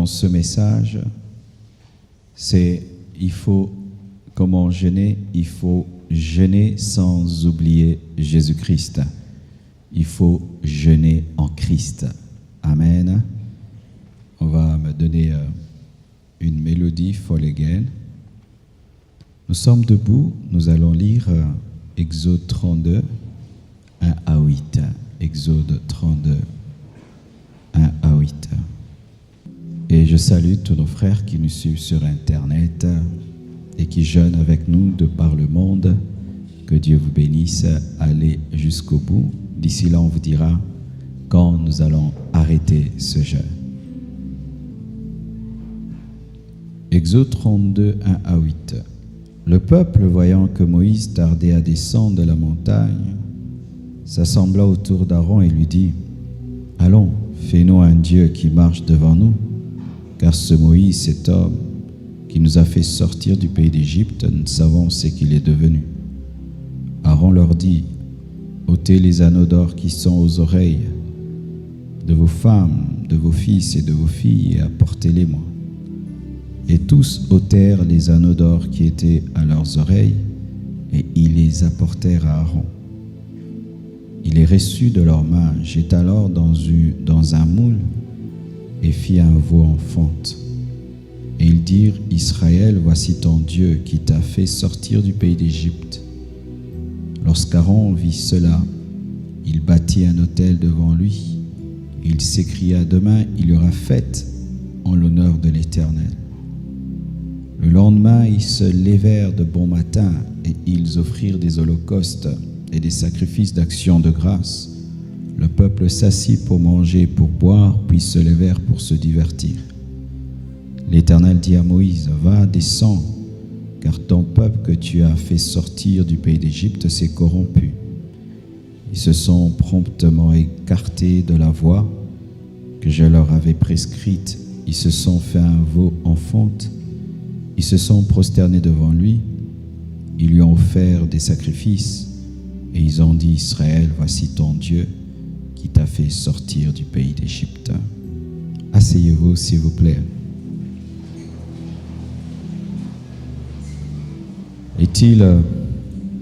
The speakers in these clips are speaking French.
dans ce message, c'est comment jeûner. Il faut jeûner sans oublier Jésus-Christ. Il faut jeûner en Christ. Amen. On va me donner une mélodie folle again. Nous sommes debout, nous allons lire Exode 32, 1 à 8. Exode 32, 1 à 8. Et je salue tous nos frères qui nous suivent sur Internet et qui jeûnent avec nous de par le monde. Que Dieu vous bénisse. Allez jusqu'au bout. D'ici là, on vous dira quand nous allons arrêter ce jeûne. Exode 32, 1 à 8. Le peuple, voyant que Moïse tardait à descendre de la montagne, s'assembla autour d'Aaron et lui dit : Allons, fais-nous un Dieu qui marche devant nous, car ce Moïse, cet homme qui nous a fait sortir du pays d'Égypte, nous savons ce qu'il est devenu. Aaron leur dit : ôtez les anneaux d'or qui sont aux oreilles de vos femmes, de vos fils et de vos filles, et apportez-les-moi. Et tous ôtèrent les anneaux d'or qui étaient à leurs oreilles, et ils les apportèrent à Aaron. Il les reçut de leurs mains, jeta alors dans un moule, et fit un veau en fonte. Et ils dirent : Israël, voici ton Dieu qui t'a fait sortir du pays d'Égypte. Lorsqu'Aaron vit cela, il bâtit un autel devant lui. Il s'écria : demain il y aura fête en l'honneur de l'Éternel. Le lendemain, ils se levèrent de bon matin et ils offrirent des holocaustes et des sacrifices d'action de grâce. Le peuple s'assit pour manger et pour boire, puis se levèrent pour se divertir. L'Éternel dit à Moïse : va, descends, car ton peuple que tu as fait sortir du pays d'Égypte s'est corrompu. Ils se sont promptement écartés de la voie que je leur avais prescrite. Ils se sont fait un veau en fonte. Ils se sont prosternés devant lui. Ils lui ont offert des sacrifices. Et ils ont dit : Israël, voici ton Dieu qui t'a fait sortir du pays d'Égypte. Asseyez-vous, s'il vous plaît. Est-il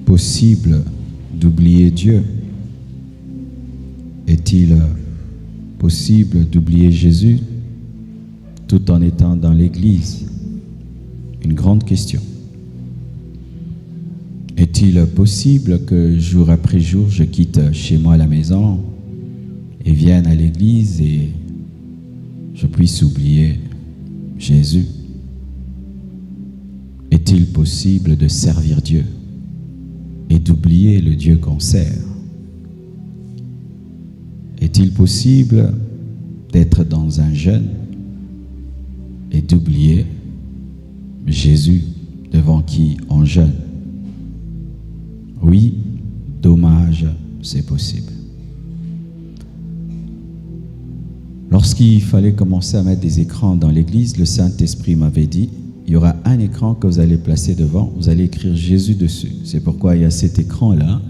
possible d'oublier Dieu? Est-il possible d'oublier Jésus tout en étant dans l'Église? Une grande question. Est-il possible que jour après jour, je quitte chez moi la maison et vienne à l'église et je puisse oublier Jésus? Est-il possible de servir Dieu et d'oublier le Dieu qu'on sert? Est-il possible d'être dans un jeûne et d'oublier Jésus devant qui on jeûne? Oui, dommage, c'est possible. Lorsqu'il fallait commencer à mettre des écrans dans l'église, le Saint-Esprit m'avait dit : il y aura un écran que vous allez placer devant, vous allez écrire Jésus dessus. C'est pourquoi il y a cet écran-là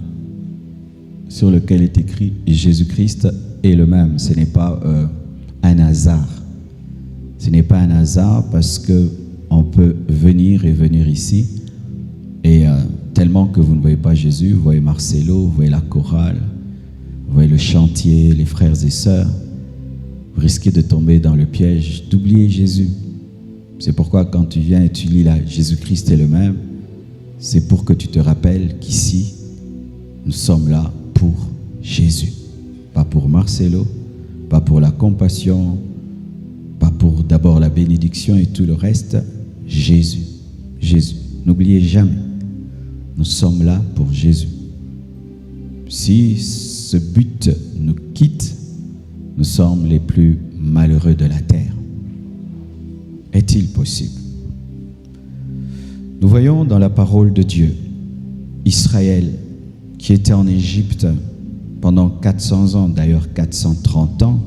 sur lequel est écrit Jésus-Christ est le même. Ce n'est pas un hasard. Ce n'est pas un hasard parce qu'on peut venir ici et tellement que vous ne voyez pas Jésus, vous voyez Marcelo, vous voyez la chorale, vous voyez le chantier, les frères et sœurs, vous risquez de tomber dans le piège d'oublier Jésus. C'est pourquoi quand tu viens et tu lis là, Jésus-Christ est le même, c'est pour que tu te rappelles qu'ici, nous sommes là pour Jésus. Pas pour Marcelo, pas pour la compassion, pas pour d'abord la bénédiction et tout le reste. Jésus. Jésus. N'oubliez jamais, nous sommes là pour Jésus. Si ce but nous quitte, nous sommes les plus malheureux de la terre. Est-il possible? Nous voyons dans la parole de Dieu, Israël, qui était en Égypte pendant 400 ans, d'ailleurs 430 ans,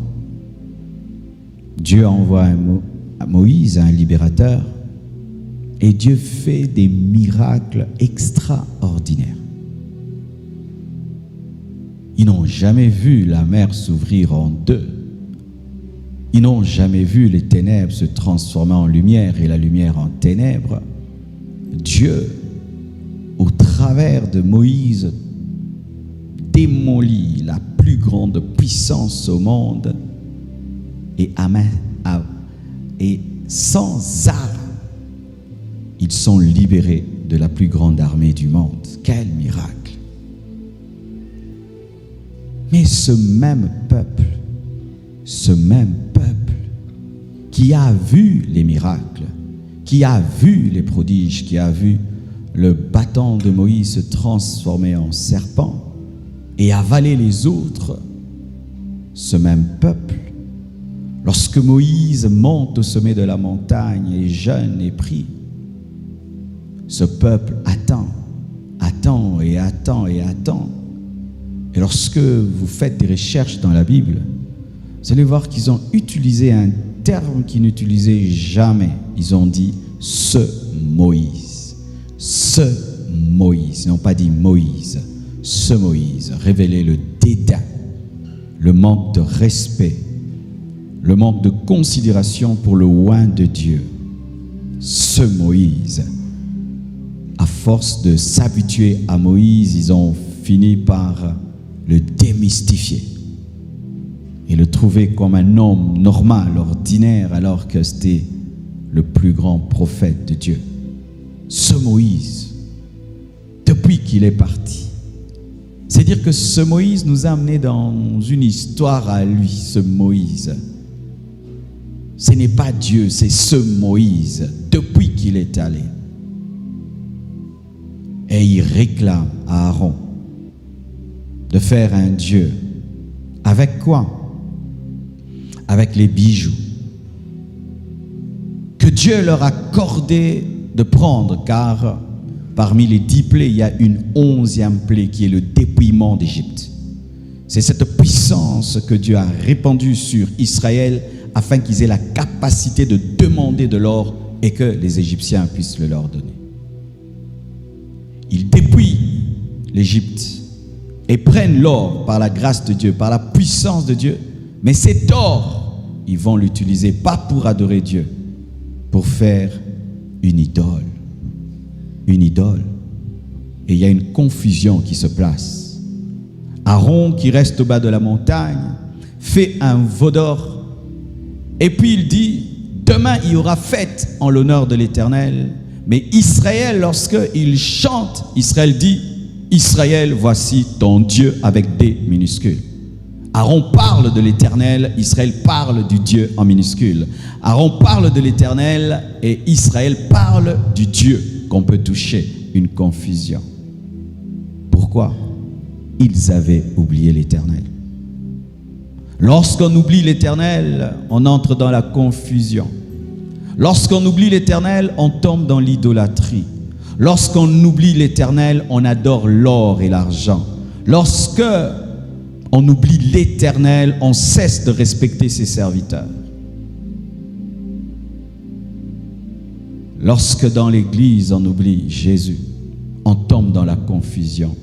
Dieu envoie à Moïse, un libérateur, et Dieu fait des miracles extraordinaires. Ils n'ont jamais vu la mer s'ouvrir en deux. Ils n'ont jamais vu les ténèbres se transformer en lumière et la lumière en ténèbres. Dieu, au travers de Moïse, démolit la plus grande puissance au monde et sans armes, ils sont libérés de la plus grande armée du monde. Quel miracle! Mais ce même peuple qui a vu les miracles, qui a vu les prodiges, qui a vu le bâton de Moïse se transformer en serpent et avaler les autres, ce même peuple, lorsque Moïse monte au sommet de la montagne et jeûne et prie, ce peuple attend. Et lorsque vous faites des recherches dans la Bible, vous allez voir qu'ils ont utilisé un terme qu'ils n'utilisaient jamais. Ils ont dit « ce Moïse ». Ce Moïse. Ils n'ont pas dit Moïse. Ce Moïse. Révéler le dédain, le manque de respect, le manque de considération pour le oint de Dieu. Ce Moïse. À force de s'habituer à Moïse, ils ont fini par le démystifier et le trouver comme un homme normal, ordinaire, alors que c'était le plus grand prophète de Dieu. Ce Moïse, depuis qu'il est parti, c'est dire que ce Moïse nous a amenés dans une histoire à lui, ce Moïse. Ce n'est pas Dieu, c'est ce Moïse, depuis qu'il est allé. Et il réclame à Aaron de faire un Dieu. Avec quoi? Avec les bijoux que Dieu leur a accordé de prendre, car parmi les 10 plaies, il y a une 11e plaie qui est le dépouillement d'Égypte. C'est cette puissance que Dieu a répandue sur Israël afin qu'ils aient la capacité de demander de l'or et que les Égyptiens puissent le leur donner. Ils dépouillent l'Égypte et prennent l'or par la grâce de Dieu, par la puissance de Dieu. Mais cet or, ils vont l'utiliser pas pour adorer Dieu, pour faire une idole. Une idole. Et il y a une confusion qui se place. Aaron, qui reste au bas de la montagne, fait un veau d'or. Et puis il dit, demain il y aura fête en l'honneur de l'Éternel. Mais Israël, lorsqu'il chante, Israël dit, Israël, voici ton Dieu avec des minuscules. Aaron parle de l'Éternel, Israël parle du Dieu en minuscule. Aaron parle de l'Éternel et Israël parle du Dieu qu'on peut toucher. Une confusion. Pourquoi? Ils avaient oublié l'Éternel. Lorsqu'on oublie l'Éternel, on entre dans la confusion. Lorsqu'on oublie l'Éternel, on tombe dans l'idolâtrie. Lorsqu'on oublie l'Éternel, on adore l'or et l'argent. Lorsque on oublie l'Éternel, on cesse de respecter ses serviteurs. Lorsque dans l'Église, on oublie Jésus, on tombe dans la confusion.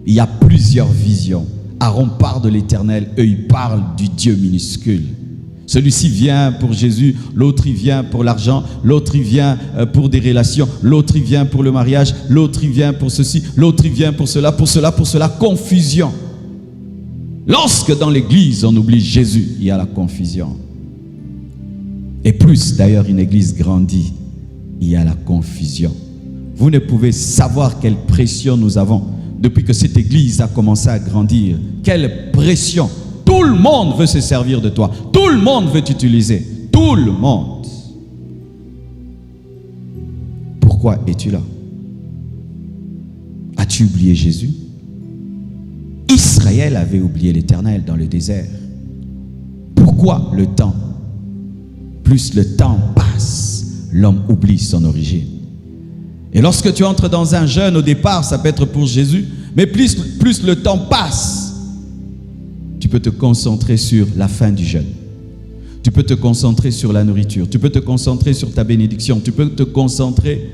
Il y a plusieurs visions. Aaron parle de l'Éternel, eux ils parlent du Dieu minuscule. Celui-ci vient pour Jésus, l'autre il vient pour l'argent, l'autre il vient pour des relations, l'autre il vient pour le mariage, l'autre il vient pour ceci, l'autre il vient pour cela, confusion. Lorsque dans l'église on oublie Jésus, il y a la confusion. Et plus d'ailleurs une église grandit, il y a la confusion. Vous ne pouvez savoir quelle pression nous avons depuis que cette église a commencé à grandir. Quelle pression! Tout le monde veut se servir de toi. Tout le monde veut t'utiliser. Tout le monde. Pourquoi es-tu là? As-tu oublié Jésus? Israël avait oublié l'Éternel dans le désert. Pourquoi le temps? Plus le temps passe, l'homme oublie son origine. Et lorsque tu entres dans un jeûne, au départ, ça peut être pour Jésus, mais plus le temps passe, tu peux te concentrer sur la fin du jeûne. Tu peux te concentrer sur la nourriture. Tu peux te concentrer sur ta bénédiction. Tu peux te concentrer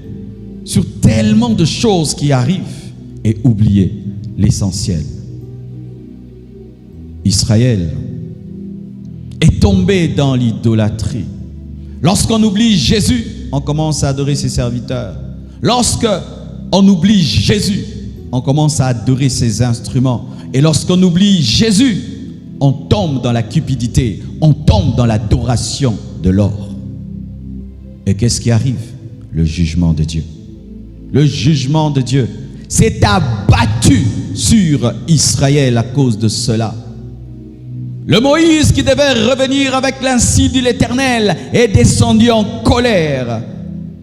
sur tellement de choses qui arrivent et oublier l'essentiel. Israël est tombé dans l'idolâtrie. Lorsqu'on oublie Jésus, on commence à adorer ses serviteurs. Lorsqu'on oublie Jésus, on commence à adorer ses instruments. Et lorsqu'on oublie Jésus, on tombe dans la cupidité, on tombe dans l'adoration de l'or. Et qu'est-ce qui arrive? Le jugement de Dieu. Le jugement de Dieu s'est abattu sur Israël à cause de cela. Le Moïse qui devait revenir avec l'insigne de l'Éternel est descendu en colère.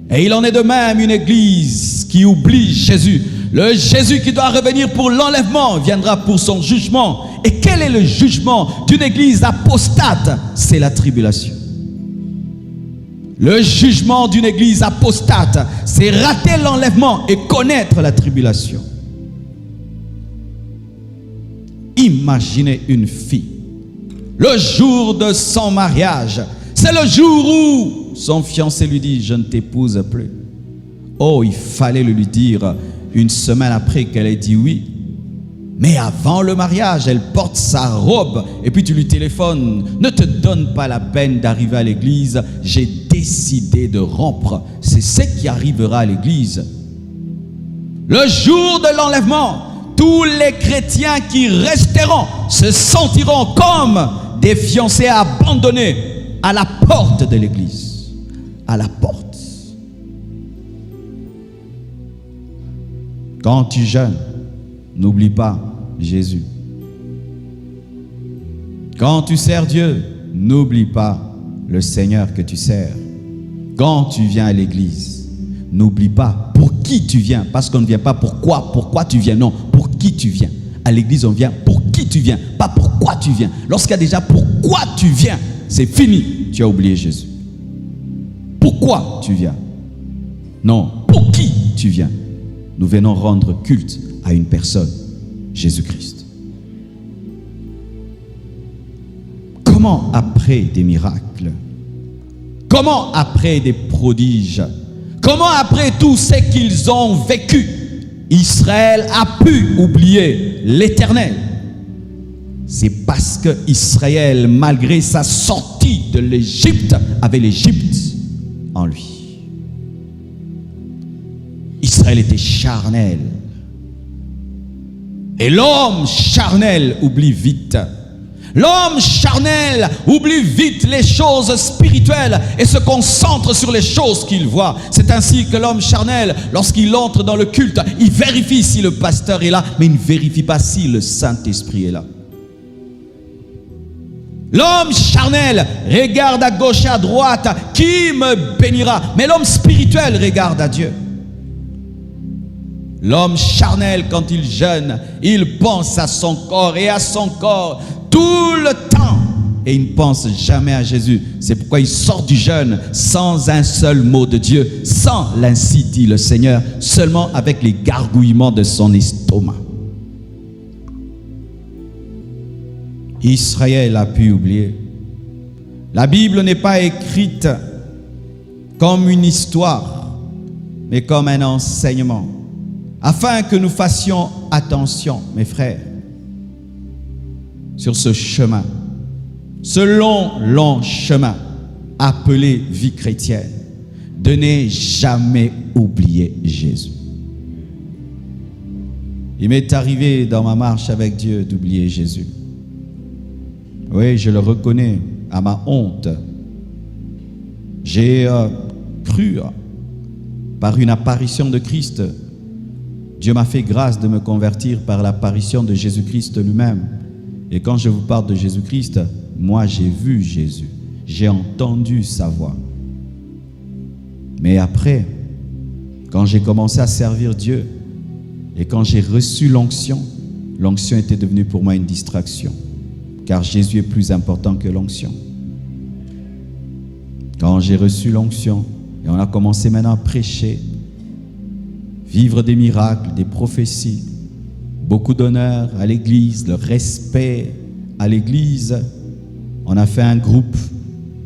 Et il en est de même une église qui oublie Jésus. Le Jésus qui doit revenir pour l'enlèvement viendra pour son jugement. Et quel est le jugement d'une église apostate? C'est la tribulation. Le jugement d'une église apostate, c'est rater l'enlèvement et connaître la tribulation. Imaginez une fille, le jour de son mariage, c'est le jour où son fiancé lui dit « Je ne t'épouse plus ». Oh, il fallait le lui dire une semaine après qu'elle ait dit oui. Mais avant le mariage, elle porte sa robe et puis tu lui téléphones. Ne te donne pas la peine d'arriver à l'église. J'ai décidé de rompre. C'est ce qui arrivera à l'église. Le jour de l'enlèvement, tous les chrétiens qui resteront se sentiront comme des fiancés abandonnés à la porte de l'église. À la porte. Quand tu jeûnes, n'oublie pas Jésus. Quand tu sers Dieu, n'oublie pas le Seigneur que tu sers. Quand tu viens à l'église, n'oublie pas pour qui tu viens. Parce qu'on ne vient pas pourquoi tu viens. Non, pour qui tu viens. À l'église, on vient pour qui tu viens, pas pourquoi tu viens. Lorsqu'il y a déjà pourquoi tu viens, c'est fini. Tu as oublié Jésus. Pourquoi tu viens? Non, pour qui tu viens? Nous venons rendre culte à une personne, Jésus-Christ. Comment après des miracles? Comment après des prodiges? Comment après tout ce qu'ils ont vécu, Israël a pu oublier l'Éternel? C'est parce que Israël, malgré sa sortie de l'Égypte, avait l'Égypte en lui. Israël était charnel. Et l'homme charnel oublie vite. L'homme charnel oublie vite les choses spirituelles et se concentre sur les choses qu'il voit. C'est ainsi que l'homme charnel, lorsqu'il entre dans le culte, il vérifie si le pasteur est là, mais il ne vérifie pas si le Saint-Esprit est là. L'homme charnel regarde à gauche et à droite, qui me bénira? Mais l'homme spirituel regarde à Dieu. L'homme charnel, quand il jeûne, il pense à son corps et à son corps tout le temps. Et il ne pense jamais à Jésus. C'est pourquoi il sort du jeûne sans un seul mot de Dieu, sans l'ainsi dit le Seigneur, seulement avec les gargouillements de son estomac. Israël a pu oublier. La Bible n'est pas écrite comme une histoire, mais comme un enseignement. Afin que nous fassions attention, mes frères, sur ce chemin, ce long chemin appelé vie chrétienne, de ne jamais oublier Jésus. Il m'est arrivé dans ma marche avec Dieu d'oublier Jésus. Oui, je le reconnais à ma honte. J'ai cru par une apparition de Christ. Dieu m'a fait grâce de me convertir par l'apparition de Jésus-Christ lui-même. Et quand je vous parle de Jésus-Christ, moi j'ai vu Jésus, j'ai entendu sa voix. Mais après, quand j'ai commencé à servir Dieu et quand j'ai reçu l'onction, l'onction était devenue pour moi une distraction. Car Jésus est plus important que l'onction. Quand j'ai reçu l'onction et on a commencé maintenant à prêcher, vivre des miracles, des prophéties, beaucoup d'honneur à l'église, le respect à l'église. On a fait un groupe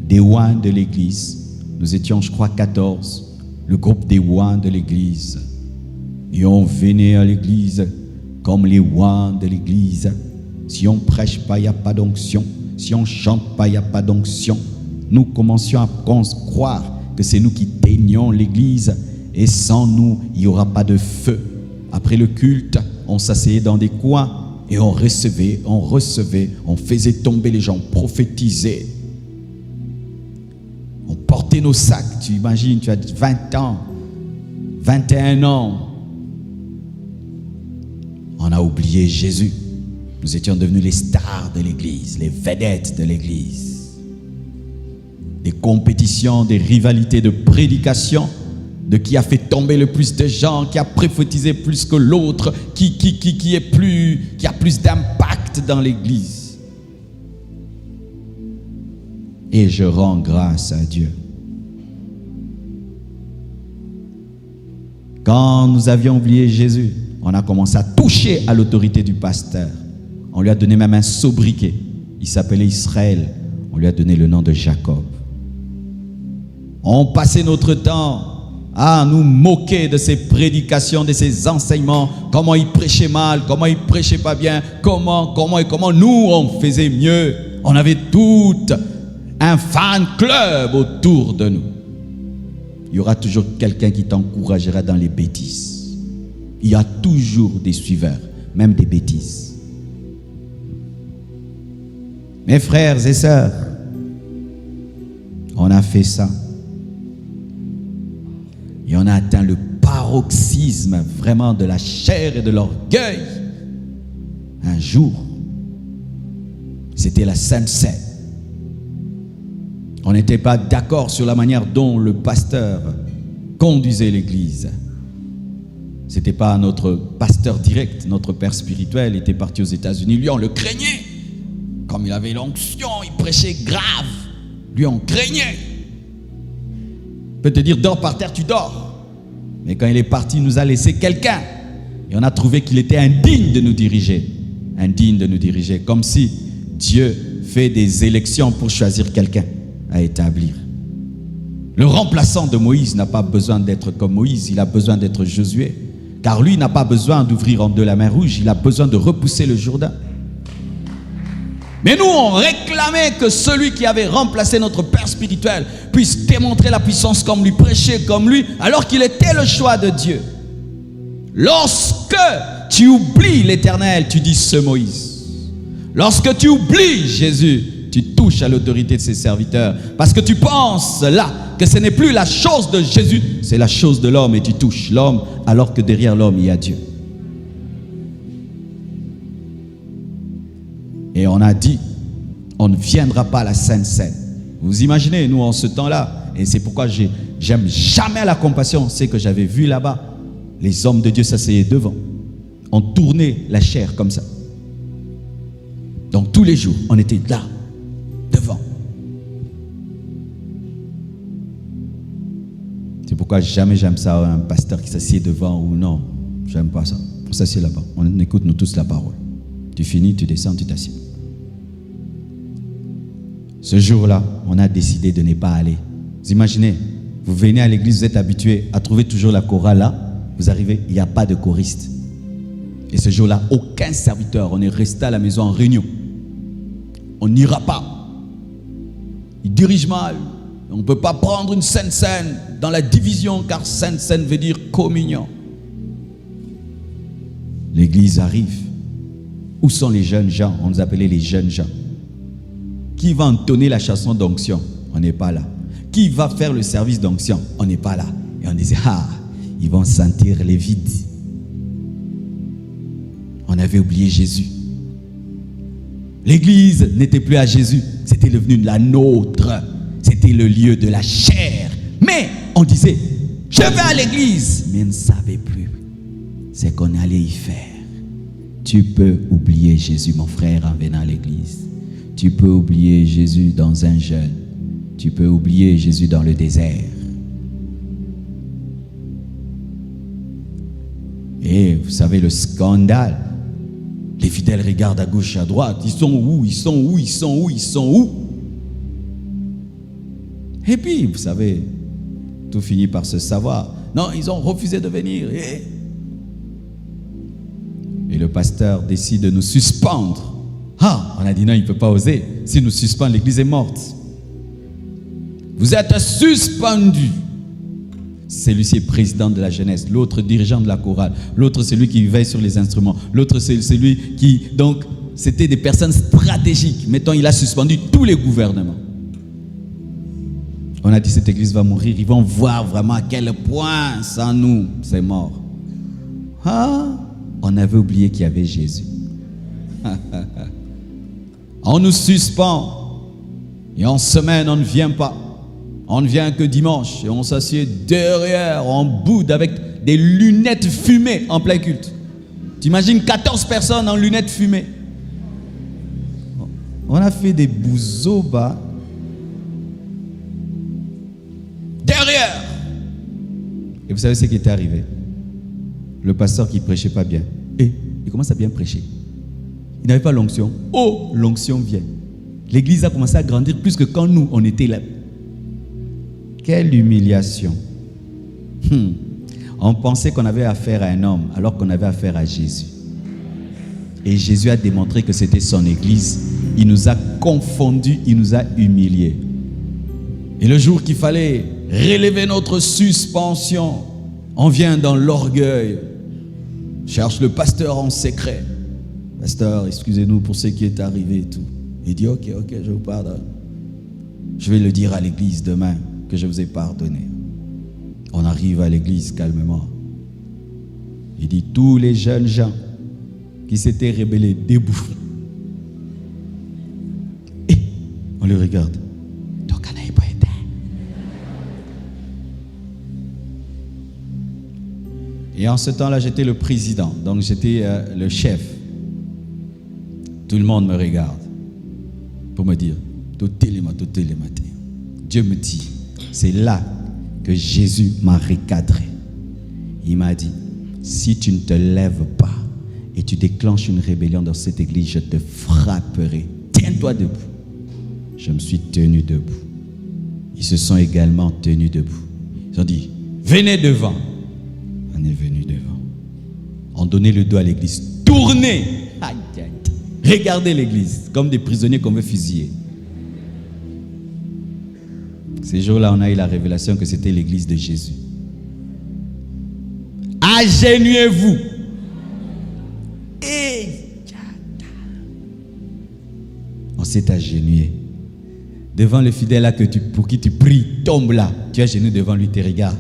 des oins de l'église. Nous étions, je crois, 14, le groupe des oins de l'église. Et on venait à l'église comme les oins de l'église. Si on ne prêche pas, il n'y a pas d'onction. Si on ne chante pas, il n'y a pas d'onction. Nous commencions à croire que c'est nous qui teignons l'église et sans nous, il n'y aura pas de feu. Après le culte, on s'asseyait dans des coins et on recevait, on faisait tomber les gens, on prophétisait. On portait nos sacs, tu imagines, tu as 20 ans, 21 ans. On a oublié Jésus. Nous étions devenus les stars de l'église, les vedettes de l'église. Des compétitions, des rivalités de prédication, de qui a fait tomber le plus de gens, qui a prophétisé plus que l'autre, qui a plus d'impact dans l'église. Et je rends grâce à Dieu. Quand nous avions oublié Jésus, on a commencé à toucher à l'autorité du pasteur. On lui a donné même un sobriquet. Il s'appelait Israël. On lui a donné le nom de Jacob. On passait notre temps à nous moquer de ses prédications, de ses enseignements, comment il prêchait mal, comment il prêchait pas bien, comment nous on faisait mieux. On avait tout un fan club autour de nous. Il y aura toujours quelqu'un qui t'encouragera dans les bêtises. Il y a toujours des suiveurs, même des bêtises. Mes frères et sœurs, on a fait ça. Et on a atteint le paroxysme vraiment de la chair et de l'orgueil. Un jour, c'était la Sainte Seine. On n'était pas d'accord sur la manière dont le pasteur conduisait l'église. Ce n'était pas notre pasteur direct, notre père spirituel était parti aux États-Unis. Lui, on le craignait. Comme il avait l'onction, il prêchait grave. Lui, on craignait. Il peut te dire, dors par terre, tu dors. Mais quand il est parti, il nous a laissé quelqu'un. Et on a trouvé qu'il était indigne de nous diriger. Indigne de nous diriger. Comme si Dieu fait des élections pour choisir quelqu'un à établir. Le remplaçant de Moïse n'a pas besoin d'être comme Moïse, il a besoin d'être Josué. Car lui n'a pas besoin d'ouvrir en deux la mer Rouge, il a besoin de repousser le Jourdain. Mais nous, on réclamait que celui qui avait remplacé notre père spirituel puisse démontrer la puissance comme lui, prêcher comme lui, alors qu'il était le choix de Dieu. Lorsque tu oublies l'Éternel, tu dis ce Moïse. Lorsque tu oublies Jésus, tu touches à l'autorité de ses serviteurs. Parce que tu penses là que ce n'est plus la chose de Jésus, c'est la chose de l'homme et tu touches l'homme alors que derrière l'homme, il y a Dieu. Et on a dit, on ne viendra pas à la Sainte Seine. Vous imaginez, nous en ce temps-là, et c'est pourquoi j'aime jamais la compassion, c'est que j'avais vu là-bas, les hommes de Dieu s'asseyaient devant. On tournait la chair comme ça. Donc tous les jours, on était là, devant. C'est pourquoi jamais j'aime ça, un pasteur qui s'assied devant ou non. J'aime pas ça. On s'assied là-bas. On écoute nous tous la parole. Tu finis, tu descends, tu t'assieds. Ce jour-là, on a décidé de ne pas aller. Vous imaginez, vous venez à l'église, vous êtes habitué à trouver toujours la chorale là. Vous arrivez, il n'y a pas de choriste. Et ce jour-là, aucun serviteur. On est resté à la maison en réunion. On n'ira pas. Il dirige mal. On ne peut pas prendre une sainte scène dans la division, car sainte scène veut dire communion. L'église arrive. Où sont les jeunes gens? On nous appelait les jeunes gens. Qui va entonner la chanson d'onction? On n'est pas là. Qui va faire le service d'onction? On n'est pas là. Et on disait, ils vont sentir les vides. On avait oublié Jésus. L'église n'était plus à Jésus. C'était devenu la nôtre. C'était le lieu de la chair. Mais on disait, je vais à l'église. Mais on ne savait plus ce qu'on allait y faire. Tu peux oublier Jésus, mon frère, en venant à l'église. Tu peux oublier Jésus dans un jeûne. Tu peux oublier Jésus dans le désert. Et vous savez le scandale. Les fidèles regardent à gauche, à droite. Ils sont où? Ils sont où? Ils sont où? Ils sont où? Et puis, vous savez, tout finit par se savoir. Non, ils ont refusé de venir. Et le pasteur décide de nous suspendre. On a dit non, il ne peut pas oser. Si nous suspendons, l'église est morte. Vous êtes suspendus. Celui-ci est président de la jeunesse, l'autre dirigeant de la chorale, l'autre c'est celui qui veille sur les instruments, l'autre c'est celui qui... Donc, c'était des personnes stratégiques. Mettons, il a suspendu tous les gouvernements. On a dit cette église va mourir. Ils vont voir vraiment à quel point, sans nous, c'est mort. Ah, on avait oublié qu'il y avait Jésus. On nous suspend. Et en semaine, on ne vient pas. On ne vient que dimanche. Et on s'assied derrière, en boude, avec des lunettes fumées en plein culte. T'imagines 14 personnes en lunettes fumées. On a fait des bouzobas. Derrière. Et vous savez ce qui était arrivé? Le pasteur qui prêchait pas bien. Et il commence à bien prêcher. Il n'avait pas l'onction. Oh, l'onction vient. L'église a commencé à grandir plus que quand nous, on était là. Quelle humiliation. On pensait qu'on avait affaire à un homme alors qu'on avait affaire à Jésus. Et Jésus a démontré que c'était son église. Il nous a confondus, il nous a humiliés. Et le jour qu'il fallait relever notre suspension, on vient dans l'orgueil. Cherche le pasteur en secret. Pasteur, excusez-nous pour ce qui est arrivé et tout. Il dit, ok, je vous pardonne. Je vais le dire à l'église demain que je vous ai pardonné. On arrive à l'église calmement. Il dit, tous les jeunes gens qui s'étaient rebellés debout. Et on le regarde. Donc on n'avait pas été. Et en ce temps-là, j'étais le président. Donc j'étais le chef. Tout le monde me regarde pour me dire, tout les matins. Dieu me dit, c'est là que Jésus m'a recadré. Il m'a dit, si tu ne te lèves pas et tu déclenches une rébellion dans cette église, je te frapperai. Tiens-toi debout. Je me suis tenu debout. Ils se sont également tenus debout. Ils ont dit, venez devant. On est venu devant. On donnait le dos à l'église. Tournez. Regardez l'église comme des prisonniers qu'on veut fusiller. Ces jours-là, on a eu la révélation que c'était l'église de Jésus. Agenouillez-vous. Et on s'est agenouillé. Devant le fidèle là pour qui tu pries, tombe là. Tu es agenouillé devant lui, te regarde.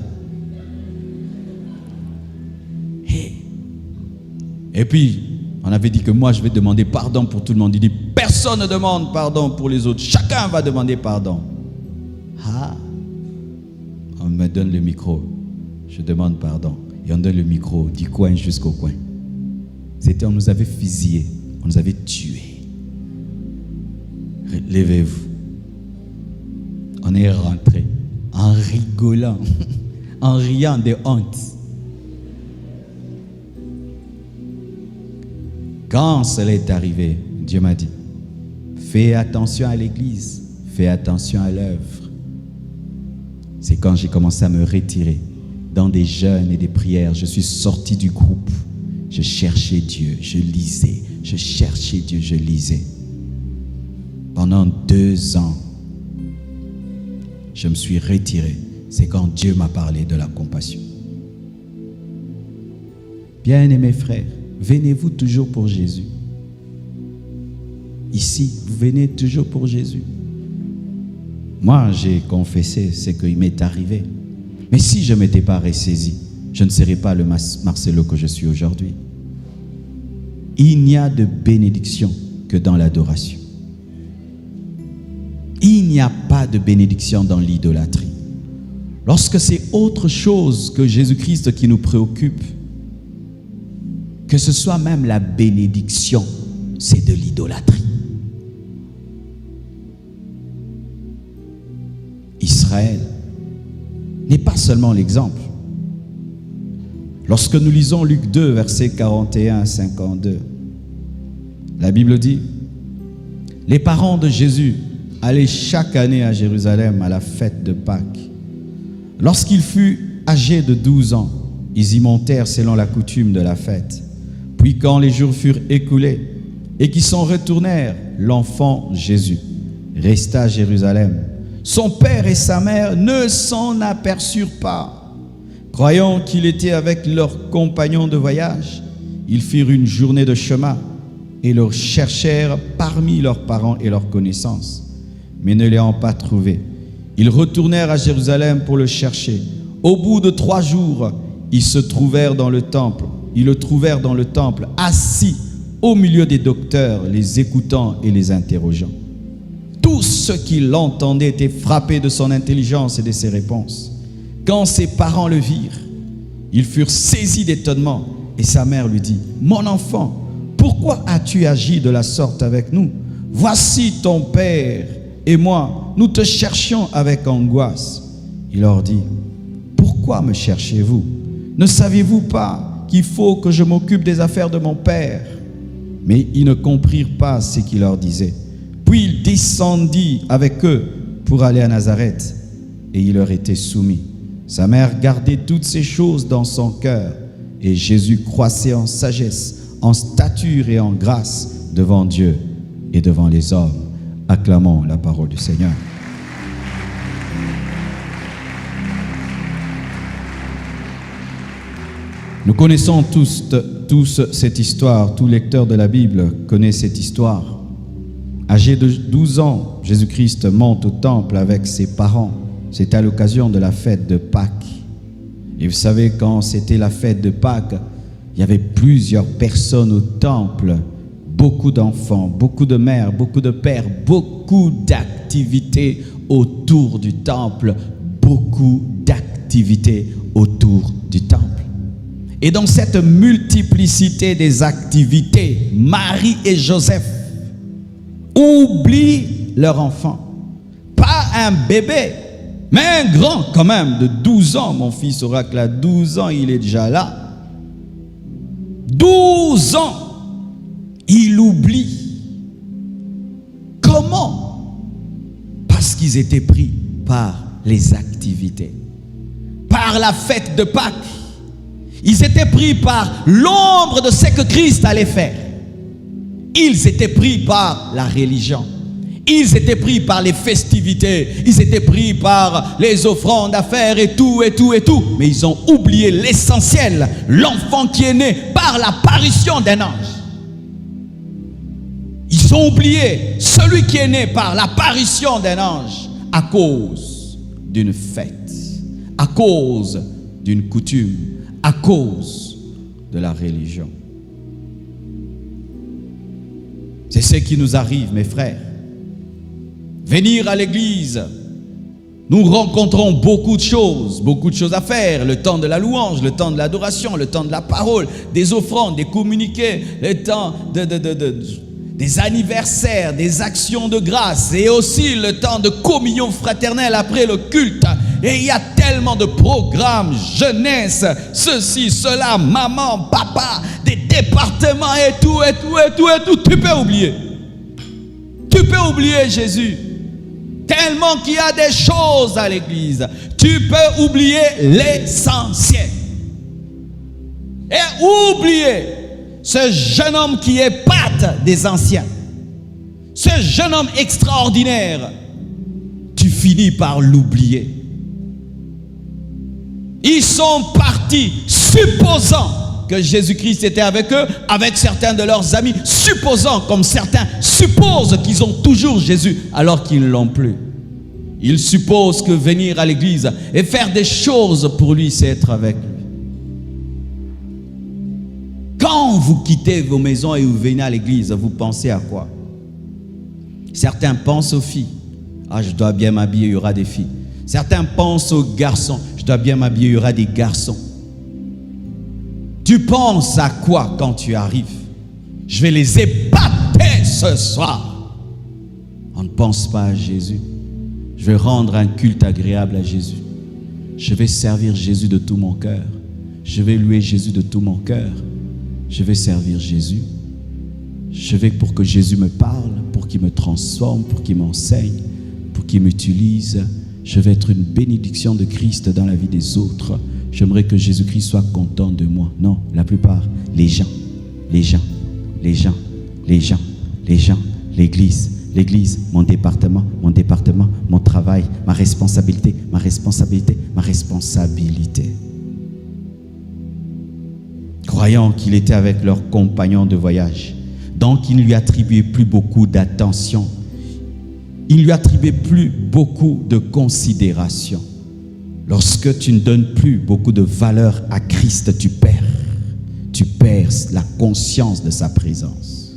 Et puis, on avait dit que moi, je vais demander pardon pour tout le monde. Il dit, personne ne demande pardon pour les autres. Chacun va demander pardon. Ah, on me donne le micro. Je demande pardon. Et on donne le micro du coin jusqu'au coin. On nous avait fusillés. On nous avait tués. Levez-vous. On est rentré en rigolant, en riant de honte. Quand cela est arrivé, Dieu m'a dit, fais attention à l'église, fais attention à l'œuvre. C'est quand j'ai commencé à me retirer dans des jeûnes et des prières. Je suis sorti du groupe. Je cherchais Dieu, je lisais. Je cherchais Dieu, je lisais. Pendant 2 ans, je me suis retiré. C'est quand Dieu m'a parlé de la compassion. Bien-aimés frères, venez-vous toujours pour Jésus. Ici, vous venez toujours pour Jésus. Moi, j'ai confessé ce qui m'est arrivé. Mais si je ne m'étais pas ressaisi, je ne serais pas le Marcelo que je suis aujourd'hui. Il n'y a de bénédiction que dans l'adoration. Il n'y a pas de bénédiction dans l'idolâtrie. Lorsque c'est autre chose que Jésus-Christ qui nous préoccupe, que ce soit même la bénédiction, c'est de l'idolâtrie. Israël n'est pas seulement l'exemple. Lorsque nous lisons Luc 2, versets 41 à 52, la Bible dit, les parents de Jésus allaient chaque année à Jérusalem à la fête de Pâques. Lorsqu'il fut âgé de 12 ans, ils y montèrent selon la coutume de la fête. Puis quand les jours furent écoulés et qu'ils s'en retournèrent, l'enfant Jésus resta à Jérusalem. Son père et sa mère ne s'en aperçurent pas. Croyant qu'il était avec leurs compagnons de voyage, ils firent une journée de chemin et le cherchèrent parmi leurs parents et leurs connaissances. Mais ne l'ayant pas trouvé, ils retournèrent à Jérusalem pour le chercher. Au bout de 3 jours, ils le trouvèrent dans le temple, assis au milieu des docteurs, les écoutant et les interrogeant. Tous ceux qui l'entendaient étaient frappés de son intelligence et de ses réponses. Quand ses parents le virent, ils furent saisis d'étonnement et sa mère lui dit: « Mon enfant, pourquoi as-tu agi de la sorte avec nous? Voici ton père et moi, nous te cherchions avec angoisse. » Il leur dit: « Pourquoi me cherchez-vous? Ne savez-vous pas qu'il faut que je m'occupe des affaires de mon père? » Mais ils ne comprirent pas ce qu'il leur disait. Puis il descendit avec eux pour aller à Nazareth, et il leur était soumis. Sa mère gardait toutes ces choses dans son cœur, et Jésus croissait en sagesse, en stature et en grâce devant Dieu et devant les hommes. Acclamons la parole du Seigneur. Nous connaissons tous cette histoire, tout lecteur de la Bible connaît cette histoire. Âgé de 12 ans, Jésus-Christ monte au temple avec ses parents. C'est à l'occasion de la fête de Pâques. Et vous savez, quand c'était la fête de Pâques, il y avait plusieurs personnes au temple, beaucoup d'enfants, beaucoup de mères, beaucoup de pères, beaucoup d'activités autour du temple, beaucoup d'activités autour du temple. Et dans cette multiplicité des activités, Marie et Joseph oublient leur enfant. Pas un bébé, mais un grand quand même, de 12 ans. Mon fils Oracle a 12 ans, il est déjà là. 12 ans, il oublie. Comment? Parce qu'ils étaient pris par les activités, par la fête de Pâques. Ils étaient pris par l'ombre de ce que Christ allait faire. Ils étaient pris par la religion. Ils étaient pris par les festivités. Ils étaient pris par les offrandes à faire et tout, et tout, et tout. Mais ils ont oublié l'essentiel, l'enfant qui est né par l'apparition d'un ange. Ils ont oublié celui qui est né par l'apparition d'un ange à cause d'une fête, à cause d'une coutume, à cause de la religion. C'est ce qui nous arrive, mes frères. Venir à l'église, nous rencontrons beaucoup de choses à faire. Le temps de la louange, le temps de l'adoration, le temps de la parole, des offrandes, des communiqués, le temps des anniversaires, des actions de grâce et aussi le temps de communion fraternelle après le culte. Et il y a tellement de programmes, jeunesse, ceci, cela, maman, papa, des départements et tout, et tout, et tout, et tout. Tu peux oublier. Tu peux oublier Jésus. Tellement qu'il y a des choses à l'église. Tu peux oublier l'essentiel. Et oublier ce jeune homme qui est patte des anciens. Ce jeune homme extraordinaire. Tu finis par l'oublier. Ils sont partis supposant que Jésus-Christ était avec eux, avec certains de leurs amis, supposant, comme certains supposent qu'ils ont toujours Jésus, alors qu'ils ne l'ont plus. Ils supposent que venir à l'église et faire des choses pour lui, c'est être avec lui. Quand vous quittez vos maisons et vous venez à l'église, vous pensez à quoi? Certains pensent aux filles. Ah, je dois bien m'habiller, il y aura des filles. Certains pensent aux garçons. Je dois bien m'habiller, il y aura des garçons. Tu penses à quoi quand tu arrives? Je vais les épater ce soir. On ne pense pas à Jésus. Je vais rendre un culte agréable à Jésus. Je vais servir Jésus de tout mon cœur. Je vais louer Jésus de tout mon cœur. Je vais servir Jésus. Je vais pour que Jésus me parle, pour qu'il me transforme, pour qu'il m'enseigne, pour qu'il m'utilise. Je vais être une bénédiction de Christ dans la vie des autres. J'aimerais que Jésus-Christ soit content de moi. Non, la plupart, les gens, l'église, l'église, mon département, mon travail, ma responsabilité. Croyant qu'il était avec leurs compagnons de voyage, donc il ne lui attribuait plus beaucoup d'attention. Il ne lui attribuait plus beaucoup de considération. Lorsque tu ne donnes plus beaucoup de valeur à Christ, tu perds la conscience de sa présence.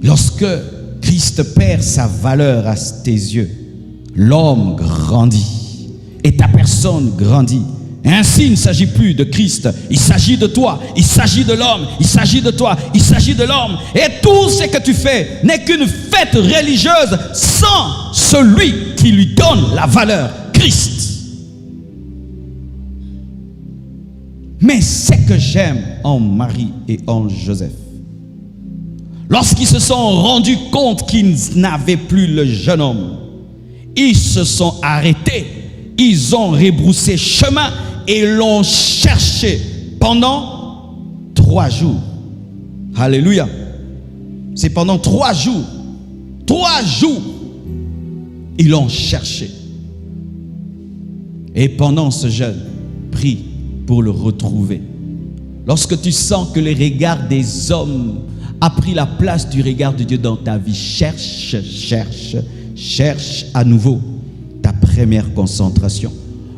Lorsque Christ perd sa valeur à tes yeux, l'homme grandit et ta personne grandit. Et ainsi, il ne s'agit plus de Christ, il s'agit de toi, il s'agit de l'homme, il s'agit de toi, il s'agit de l'homme. Et tout ce que tu fais n'est qu'une fête religieuse sans celui qui lui donne la valeur, Christ. Mais ce que j'aime en Marie et en Joseph, lorsqu'ils se sont rendus compte qu'ils n'avaient plus le jeune homme, ils se sont arrêtés, ils ont rebroussé chemin et l'ont cherché pendant 3 jours. Alléluia. C'est pendant 3 jours. 3 jours. Ils l'ont cherché. Et pendant ce jeûne, prie pour le retrouver. Lorsque tu sens que le regard des hommes a pris la place du regard de Dieu dans ta vie, cherche à nouveau ta première concentration.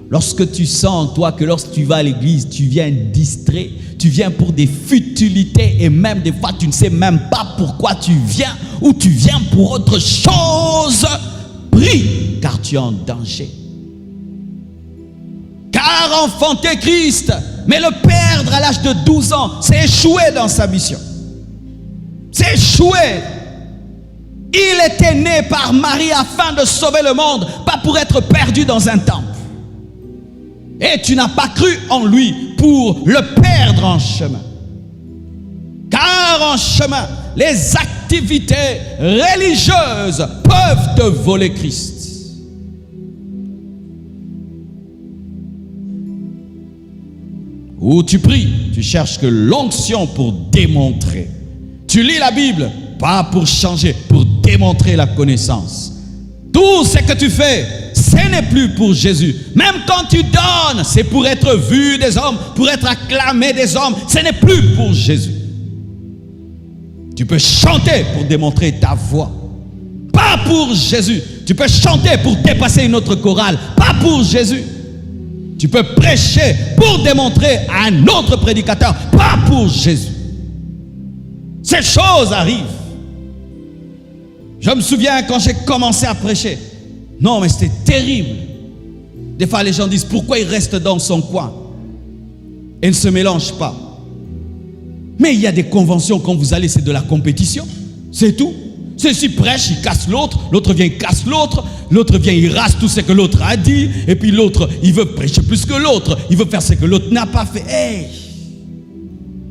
Lorsque tu sens en toi que lorsque tu vas à l'église, tu viens distrait, tu viens pour des futilités et même des fois tu ne sais même pas pourquoi tu viens ou tu viens pour autre chose, prie car tu es en danger. Car enfanter Christ, mais le perdre à l'âge de 12 ans, c'est échouer dans sa mission. C'est échouer. Il était né par Marie afin de sauver le monde, pas pour être perdu dans un temple. Et tu n'as pas cru en lui pour le perdre en chemin. Car en chemin, les activités religieuses peuvent te voler Christ. Où tu pries, tu cherches que l'onction pour démontrer. Tu lis la Bible, pas pour changer, pour démontrer la connaissance. Tout ce que tu fais, ce n'est plus pour Jésus. Même quand tu donnes, c'est pour être vu des hommes, pour être acclamé des hommes. Ce n'est plus pour Jésus. Tu peux chanter pour démontrer ta voix, pas pour Jésus. Tu peux chanter pour dépasser une autre chorale, pas pour Jésus. Tu peux prêcher pour démontrer à un autre prédicateur, pas pour Jésus. Ces choses arrivent. Je me souviens quand j'ai commencé à prêcher. Non, mais c'était terrible. Des fois, les gens disent pourquoi il reste dans son coin et ne se mélange pas. Mais il y a des conventions quand vous allez, c'est de la compétition. C'est tout. Celui-ci prêche, il casse l'autre, l'autre vient, il casse l'autre, l'autre vient, il rase tout ce que l'autre a dit, et puis l'autre, il veut prêcher plus que l'autre, il veut faire ce que l'autre n'a pas fait. Hey!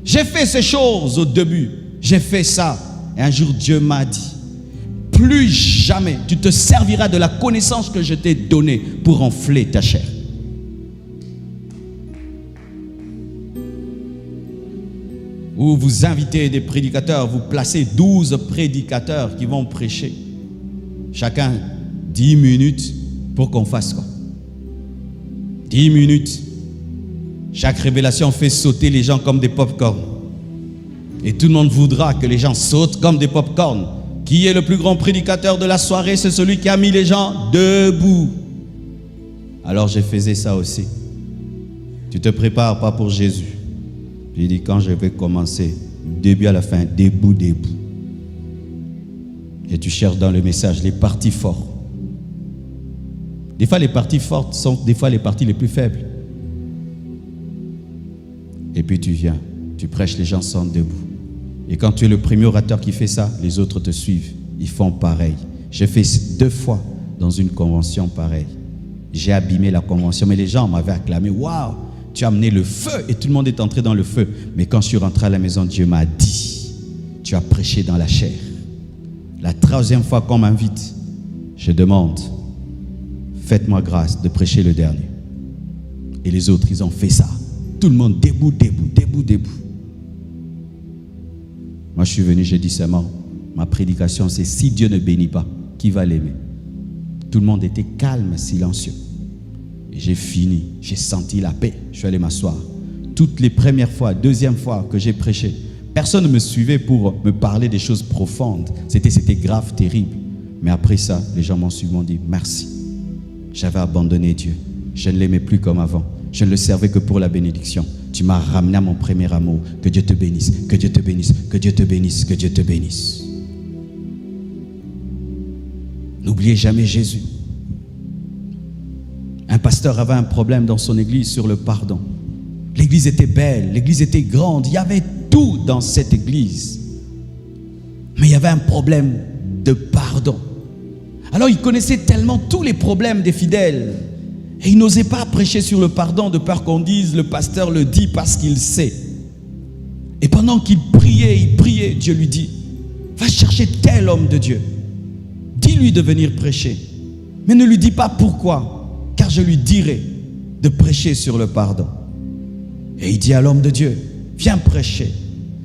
J'ai fait ces choses au début, j'ai fait ça, et un jour Dieu m'a dit, plus jamais tu te serviras de la connaissance que je t'ai donnée pour enfler ta chair. Ou vous invitez des prédicateurs, vous placez 12 prédicateurs qui vont prêcher. Chacun 10 minutes pour qu'on fasse quoi? 10 minutes. Chaque révélation fait sauter les gens comme des pop-corn. Et tout le monde voudra que les gens sautent comme des pop-corn. Qui est le plus grand prédicateur de la soirée? C'est celui qui a mis les gens debout. Alors je faisais ça aussi. Tu te prépares pas pour Jésus. J'ai dit quand je vais commencer, début à la fin, debout. Et tu cherches dans le message les parties fortes. Des fois les parties fortes sont des fois les parties les plus faibles. Et puis tu viens, tu prêches, les gens sont debout. Et quand tu es le premier orateur qui fait ça, les autres te suivent. Ils font pareil. J'ai fait 2 fois dans une convention pareille. J'ai abîmé la convention, mais les gens m'avaient acclamé. Waouh, tu as amené le feu et tout le monde est entré dans le feu. Mais quand je suis rentré à la maison, Dieu m'a dit, tu as prêché dans la chair. La 3e fois qu'on m'invite, je demande, faites-moi grâce de prêcher le dernier. Et les autres, ils ont fait ça. Tout le monde debout. Moi, je suis venu, j'ai dit seulement, ma prédication, c'est si Dieu ne bénit pas, qui va l'aimer? Tout le monde était calme, silencieux. Et j'ai fini, j'ai senti la paix. Je suis allé m'asseoir. Toutes les premières fois, deuxième fois que j'ai prêché, personne ne me suivait pour me parler des choses profondes. C'était grave, terrible. Mais après ça, les gens m'ont suivi, m'ont dit merci. J'avais abandonné Dieu. Je ne l'aimais plus comme avant. Je ne le servais que pour la bénédiction. Tu m'as ramené à mon premier amour. Que Dieu te bénisse, que Dieu te bénisse, que Dieu te bénisse, que Dieu te bénisse. N'oubliez jamais Jésus. Un pasteur avait un problème dans son église sur le pardon. L'église était belle, l'église était grande, il y avait tout dans cette église. Mais il y avait un problème de pardon. Alors il connaissait tellement tous les problèmes des fidèles. Et il n'osait pas prêcher sur le pardon de peur qu'on dise le pasteur le dit parce qu'il sait. Et pendant qu'il priait, Dieu lui dit, va chercher tel homme de Dieu. Dis-lui de venir prêcher. Mais ne lui dis pas pourquoi, car je lui dirai de prêcher sur le pardon. Et il dit à l'homme de Dieu, viens prêcher.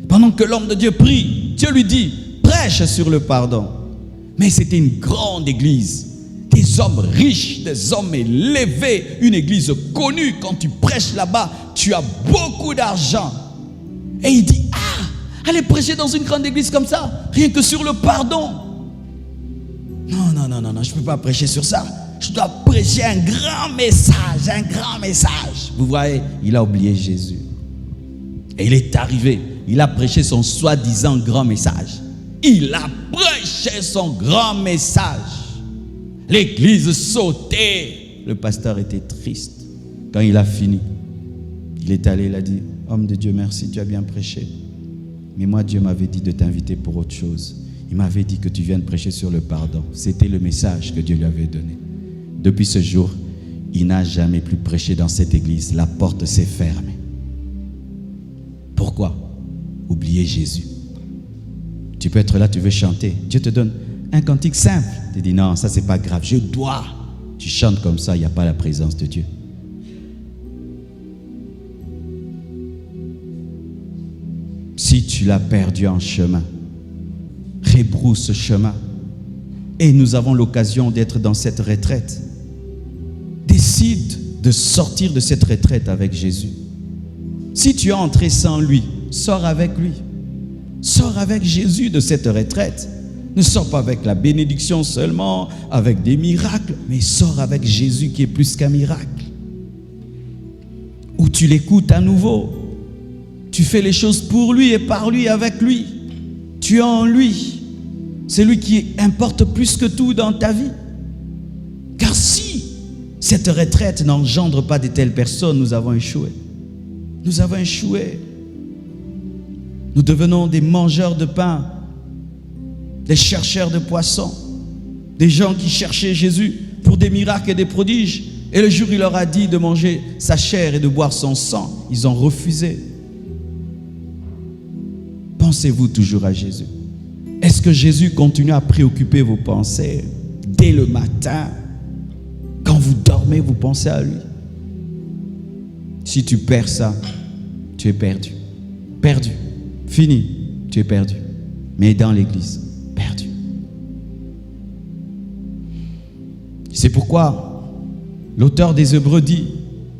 Pendant que l'homme de Dieu prie, Dieu lui dit, prêche sur le pardon. Mais c'était une grande église. Des hommes riches, des hommes élevés, une église connue. Quand tu prêches là-bas, tu as beaucoup d'argent. Et il dit, allez prêcher dans une grande église comme ça, rien que sur le pardon. Non, je ne peux pas prêcher sur ça. Je dois prêcher un grand message, un grand message. Vous voyez, il a oublié Jésus. Et il est arrivé, il a prêché son soi-disant grand message. Il a prêché son grand message. L'église sautait. Le pasteur était triste. Quand il a fini, il est allé, il a dit, homme de Dieu, merci, tu as bien prêché. Mais moi, Dieu m'avait dit de t'inviter pour autre chose. Il m'avait dit que tu viennes prêcher sur le pardon. C'était le message que Dieu lui avait donné. Depuis ce jour, il n'a jamais plus prêché dans cette église. La porte s'est fermée. Pourquoi? Oubliez Jésus. Tu peux être là, tu veux chanter. Dieu te donne un cantique simple. Tu dis non, ça c'est pas grave, je dois. Tu chantes comme ça, il n'y a pas la présence de Dieu. Si tu l'as perdu en chemin, rebrousse chemin. Et nous avons l'occasion d'être dans cette retraite. Décide de sortir de cette retraite avec Jésus. Si tu es entré sans lui, sors avec lui. Sors avec Jésus de cette retraite. Ne sors pas avec la bénédiction seulement, avec des miracles, mais sors avec Jésus qui est plus qu'un miracle. Où tu l'écoutes à nouveau. Tu fais les choses pour lui et par lui, avec lui. Tu es en lui. C'est lui qui importe plus que tout dans ta vie. Car si cette retraite n'engendre pas de telles personnes, nous avons échoué. Nous avons échoué. Nous devenons des mangeurs de pain, des chercheurs de poissons, des gens qui cherchaient Jésus pour des miracles et des prodiges. Et le jour où il leur a dit de manger sa chair et de boire son sang, ils ont refusé. Pensez-vous toujours à Jésus? Est-ce que Jésus continue à préoccuper vos pensées dès le matin? Quand vous dormez, vous pensez à lui? Si tu perds ça, tu es perdu. Perdu. Fini, tu es perdu. Mais dans l'église, perdu. C'est pourquoi l'auteur des Hébreux dit,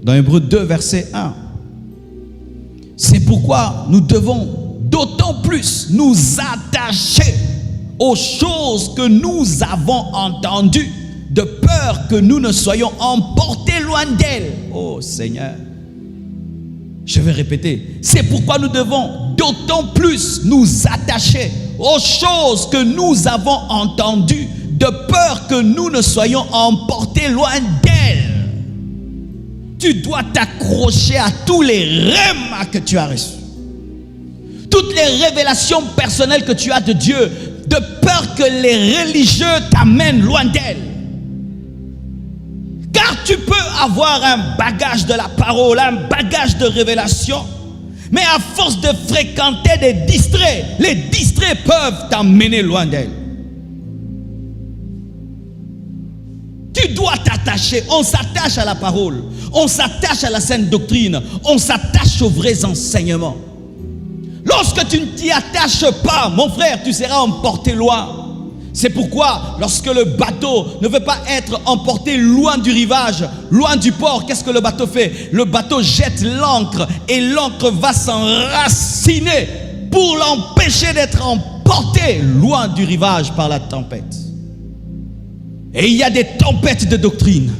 dans Hébreux 2, verset 1, c'est pourquoi nous devons d'autant plus nous attacher aux choses que nous avons entendues, de peur que nous ne soyons emportés loin d'elles. Oh Seigneur, je vais répéter, c'est pourquoi nous devons d'autant plus nous attacher aux choses que nous avons entendues, de peur que nous ne soyons emportés loin d'elles. Tu dois t'accrocher à tous les rhémas que tu as reçus, toutes les révélations personnelles que tu as de Dieu, de peur que les religieux t'amènent loin d'elles. Car tu peux avoir un bagage de la parole, un bagage de révélation, mais à force de fréquenter des distraits, les distraits peuvent t'emmener loin d'elle. Tu dois t'attacher. On s'attache à la parole, on s'attache à la sainte doctrine, on s'attache aux vrais enseignements. Lorsque tu ne t'y attaches pas, mon frère, tu seras emporté loin. C'est pourquoi, lorsque le bateau ne veut pas être emporté loin du rivage, loin du port, qu'est-ce que le bateau fait? Le bateau jette l'ancre et l'ancre va s'enraciner pour l'empêcher d'être emporté loin du rivage par la tempête. Et il y a des tempêtes de doctrine,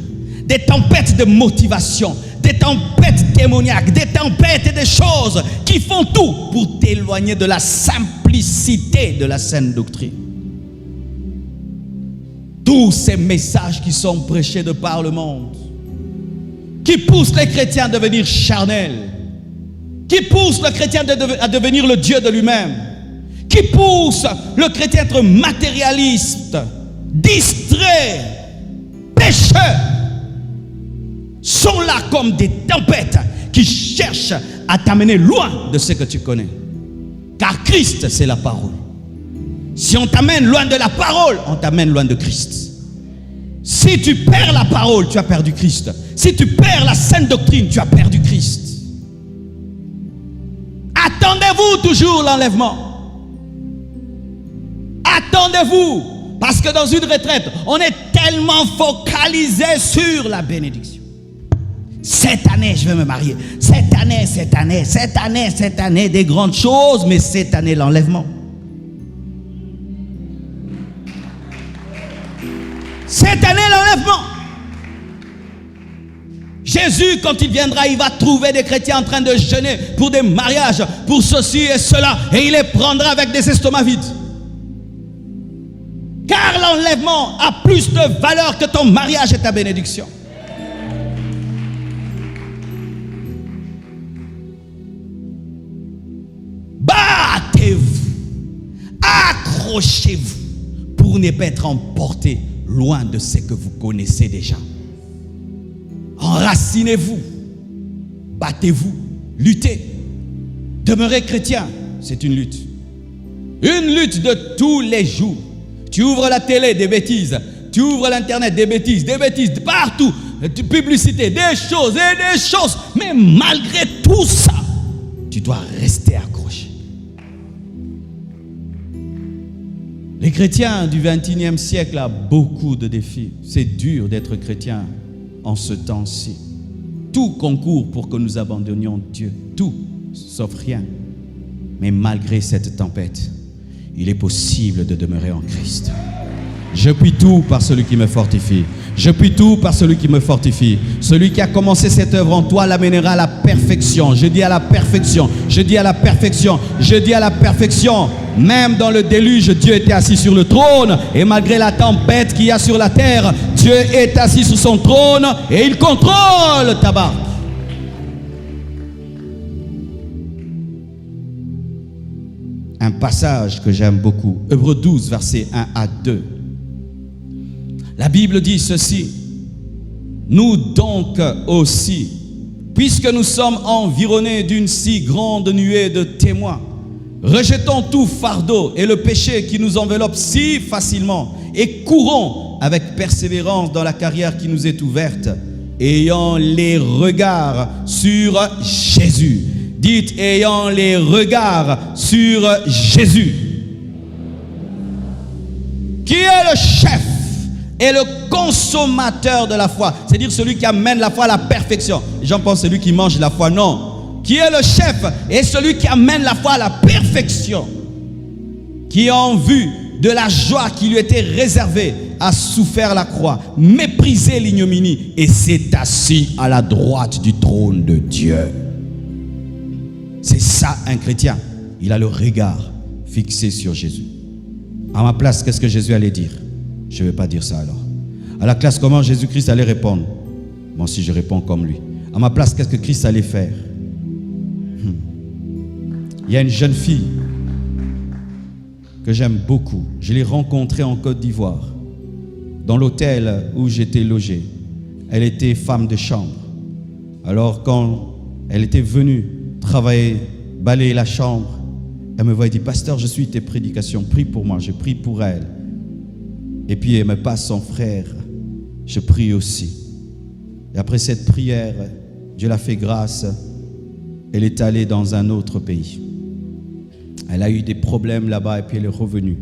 des tempêtes de motivation, des tempêtes démoniaques, des tempêtes et des choses qui font tout pour t'éloigner de la simplicité de la saine doctrine. Tous ces messages qui sont prêchés de par le monde, qui poussent les chrétiens à devenir charnels, qui poussent le chrétien à devenir le Dieu de lui-même, qui poussent le chrétien à être matérialiste, distrait, pécheur, sont là comme des tempêtes qui cherchent à t'amener loin de ce que tu connais. Car Christ, c'est la parole. Si on t'amène loin de la parole, on t'amène loin de Christ. Si tu perds la parole, tu as perdu Christ. Si tu perds la saine doctrine, tu as perdu Christ. Attendez-vous toujours l'enlèvement. Attendez-vous. Parce que dans une retraite, on est tellement focalisé sur la bénédiction. Cette année, je vais me marier. Cette année, des grandes choses, mais cette année, l'enlèvement. Cette année, l'enlèvement. Jésus, quand il viendra, il va trouver des chrétiens en train de jeûner pour des mariages, pour ceci et cela, et il les prendra avec des estomacs vides. Car l'enlèvement a plus de valeur que ton mariage et ta bénédiction. Battez-vous, accrochez-vous pour ne pas être emporté loin de ce que vous connaissez déjà. Enracinez-vous, battez-vous, luttez. Demeurer chrétien, c'est une lutte. Une lutte de tous les jours. Tu ouvres la télé, des bêtises. Tu ouvres l'internet, des bêtises partout. Publicité, des choses. Mais malgré tout ça, tu dois rester accroché. Les chrétiens du XXIe siècle ont beaucoup de défis. C'est dur d'être chrétien en ce temps-ci. Tout concourt pour que nous abandonnions Dieu. Tout, sauf rien. Mais malgré cette tempête, il est possible de demeurer en Christ. Je puis tout par celui qui me fortifie. Je puis tout par celui qui me fortifie. Celui qui a commencé cette œuvre en toi l'amènera à la perfection. Je dis à la perfection. Je dis à la perfection. Je dis à la perfection. Même dans le déluge, Dieu était assis sur le trône. Et malgré la tempête qu'il y a sur la terre, Dieu est assis sur son trône et il contrôle ta barque. Un passage que j'aime beaucoup. Hébreux 12, versets 1 à 2. La Bible dit ceci: nous donc aussi, puisque nous sommes environnés d'une si grande nuée de témoins, rejetons tout fardeau et le péché qui nous enveloppe si facilement et courons avec persévérance dans la carrière qui nous est ouverte, ayant les regards sur Jésus. Dites, ayant les regards sur Jésus, qui est le chef et le consommateur de la foi, c'est-à-dire celui qui amène la foi à la perfection. Les gens pensent celui qui mange la foi, non. Qui est le chef et celui qui amène la foi à la perfection, qui en vue de la joie qui lui était réservée a souffert la croix, méprisé l'ignominie et s'est assis à la droite du trône de Dieu. C'est ça un chrétien. Il a le regard fixé sur Jésus. À ma place, qu'est-ce que Jésus allait dire? Je ne vais pas dire ça alors. À la classe, comment Jésus-Christ allait répondre? Moi aussi, je réponds comme lui. À ma place, qu'est-ce que Christ allait faire? Il y a une jeune fille que j'aime beaucoup. Je l'ai rencontrée en Côte d'Ivoire, dans l'hôtel où j'étais logé. Elle était femme de chambre. Alors quand elle était venue travailler, balayer la chambre, elle me voit et dit: pasteur, je suis tes prédications, prie pour moi. Je prie pour elle. Et puis elle me passe son frère, je prie aussi. Et après cette prière, Dieu l'a fait grâce, elle est allée dans un autre pays. Elle a eu des problèmes là-bas et puis elle est revenue.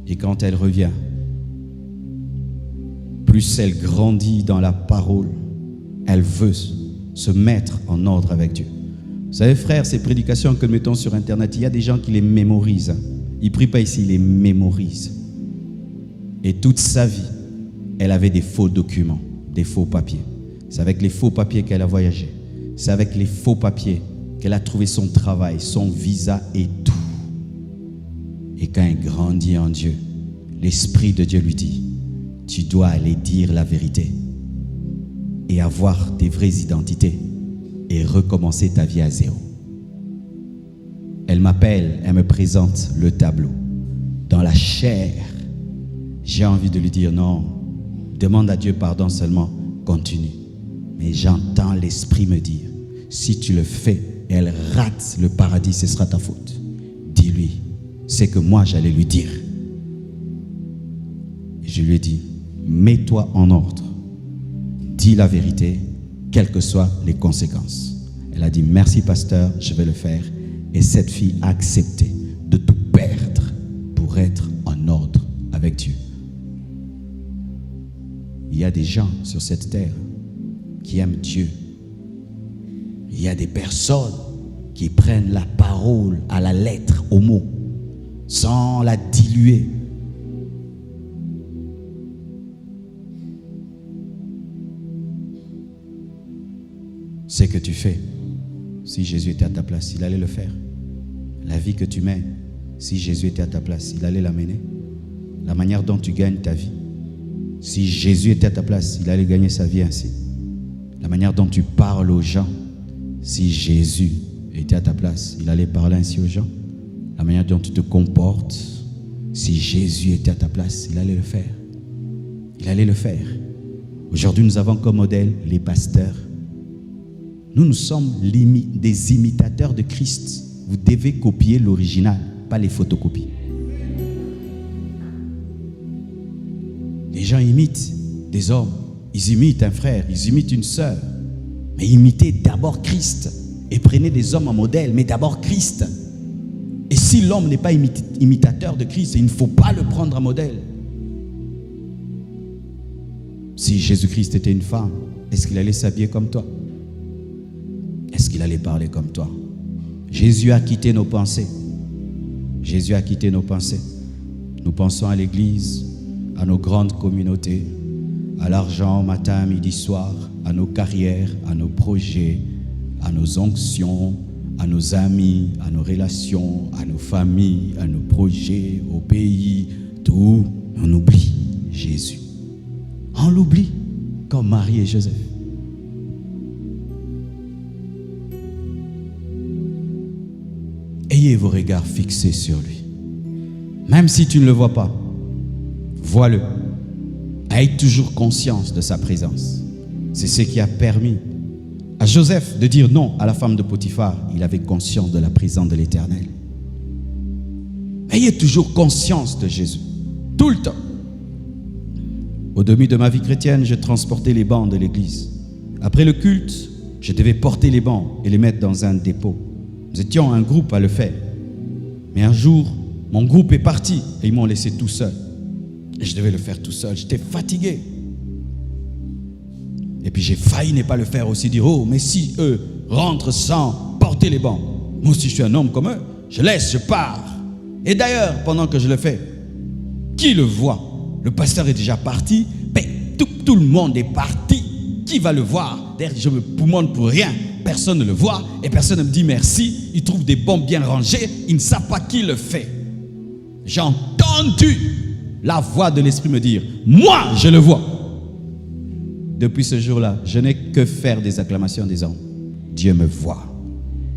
Et quand elle revient, plus elle grandit dans la parole, elle veut se mettre en ordre avec Dieu. Vous savez, frères, ces prédications que nous mettons sur Internet, il y a des gens qui les mémorisent. Ils ne prient pas ici, ils les mémorisent. Et toute sa vie, elle avait des faux documents, des faux papiers. C'est avec les faux papiers qu'elle a voyagé. C'est avec les faux papiers qu'elle a trouvé son travail, son visa et tout. Et quand elle grandit en Dieu, l'Esprit de Dieu lui dit, tu dois aller dire la vérité et avoir des vraies identités et recommencer ta vie à zéro. Elle m'appelle, elle me présente le tableau. Dans la chair, j'ai envie de lui dire non, demande à Dieu pardon seulement, continue. Mais j'entends l'Esprit me dire, si tu le fais et elle rate le paradis, ce sera ta faute. Dis-lui, c'est que moi j'allais lui dire. Et je lui ai dit, mets-toi en ordre, dis la vérité, quelles que soient les conséquences. Elle a dit, merci pasteur, je vais le faire. Et cette fille a accepté de tout perdre pour être en ordre avec Dieu. Il y a des gens sur cette terre qui aiment Dieu. Il y a des personnes qui prennent la parole à la lettre, au mot, sans la diluer. Ce que tu fais, si Jésus était à ta place, il allait le faire. La vie que tu mènes, si Jésus était à ta place, il allait la mener. La manière dont tu gagnes ta vie, si Jésus était à ta place, il allait gagner sa vie ainsi. La manière dont tu parles aux gens, si Jésus était à ta place, il allait parler ainsi aux gens. La manière dont tu te comportes, si Jésus était à ta place, il allait le faire. Il allait le faire. Aujourd'hui, nous avons comme modèle les pasteurs. Nous sommes des imitateurs de Christ. Vous devez copier l'original, pas les photocopies. Les gens imitent des hommes, ils imitent un frère, ils imitent une sœur. Mais imitez d'abord Christ et prenez des hommes en modèle, mais d'abord Christ. Et si l'homme n'est pas imitateur de Christ, il ne faut pas le prendre en modèle. Si Jésus-Christ était une femme, est-ce qu'il allait s'habiller comme toi? Est-ce qu'il allait parler comme toi? Jésus a quitté nos pensées. Jésus a quitté nos pensées. Nous pensons à l'église, à nos grandes communautés, à l'argent matin, midi, soir, à nos carrières, à nos projets, à nos onctions, à nos amis, à nos relations, à nos familles, à nos projets, au pays, tout. On oublie Jésus. On l'oublie comme Marie et Joseph. Ayez vos regards fixés sur lui. Même si tu ne le vois pas, vois-le. Aie toujours conscience de sa présence. C'est ce qui a permis à Joseph de dire non à la femme de Potiphar. Il avait conscience de la présence de l'Éternel. Ayez toujours conscience de Jésus, tout le temps. Au début de ma vie chrétienne, je transportais les bancs de l'église. Après le culte, je devais porter les bancs et les mettre dans un dépôt. Nous étions un groupe à le faire. Mais un jour, mon groupe est parti et ils m'ont laissé tout seul. Et je devais le faire tout seul. J'étais fatigué. Et puis j'ai failli ne pas le faire aussi, dire, oh, mais si eux rentrent sans porter les bancs, moi aussi je suis un homme comme eux, je laisse, je pars. Et d'ailleurs, pendant que je le fais, qui le voit? Le pasteur est déjà parti, mais tout le monde est parti. Qui va le voir? D'ailleurs, je me poumonne pour rien. Personne ne le voit et personne ne me dit merci. Ils trouvent des bancs bien rangés. Ils ne savent pas qui le fait. J'ai entendu la voix de l'Esprit me dire, moi, je le vois. Depuis ce jour-là, je n'ai que faire des acclamations des hommes. Dieu me voit.